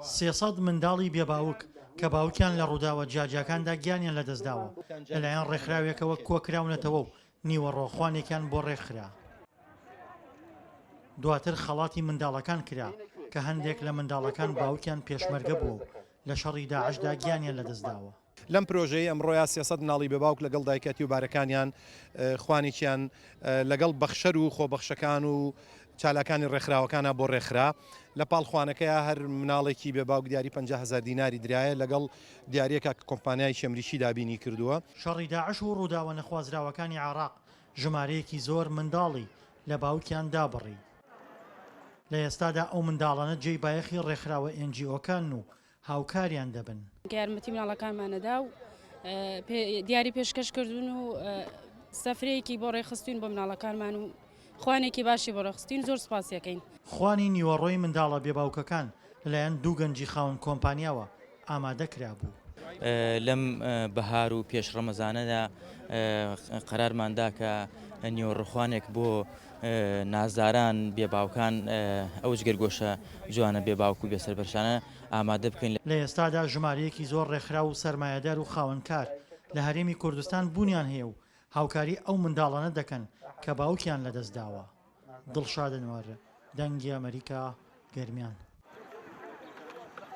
300 منداڵی بێباوک کە باوکیان لە ڕووداوە جاجاکاندا گیانیان لەدەستداوە لەلایەن ڕێکخراوێکەوە کۆکراونەتەوە و نیوە ڕۆخوانێکیان بۆ ڕێکخرا. دواتر خەڵاتی منداڵەکان کرا کە هەندێک لە منداڵەکان باوکیان پێشمەرگە بووە و لە شەڕی داعشدا گیانیان لەدەستداوە. لەم پرۆژەی ئەمڕۆیا 300 منداڵی بێباوک لەگەڵ دایکەتی و بارەکانیان خوانێکیان لەگەڵ بەخشەر و خۆبەخشەکان و چالاکانی ڕێکخراوەکانە بۆ ڕێکخرا. لە پاڵخوانەکەیە هەر مناڵێکی بێباوک دیاری 50,000 دیناری درایە لەگەڵ دیارەکە کۆمپانیای شەمریشی دابینی کردووە. شەڕی داعش و ڕووداوە نەخوازراوەکانی عێراق ژمارەیەکی زۆر منداڵی لە باوکیان دابڕی. لە ئێستادا ئەو منداڵانە جێی بایەخی ڕێکخراوە NGOکان و هاوکاریان دەبن. یارمەتی مناڵەکانمانەدا و دیاری پێشکەش کردوون و سەفرەیەکی بۆ ڕێخستوین بۆ مناڵەکانمان و خوانێکی باشی بۆ ڕێخستین. زۆر سپاسیەکەین. خوانی نیوەڕۆی منداڵە بێباوکەکان لەلایەن دوو گەنجی خاوەن کۆمپانیاوە ئامادەکرا بوو. لەم بەهار و پێش ڕەمەزانەدا قەرارماندا کە نیوەڕۆخوانێک بۆ نازداران بێباوکان ئەو جگەرگۆشە جوانە بێباوک و بێسەربەرشانە ئامادە بکەین. لە ئێستادا ژمارەیەکی زۆر ڕێکخرا و سەرمایەدار و خاوەنکار لە هەرێمی کوردستان بوونیان هەیە و هاوکاری ئەو منداڵانە دەکەن کە باوکیان لەدەستداوە. دڵشادە نوارە، دەنگی ئەمریکا، گەرمیان.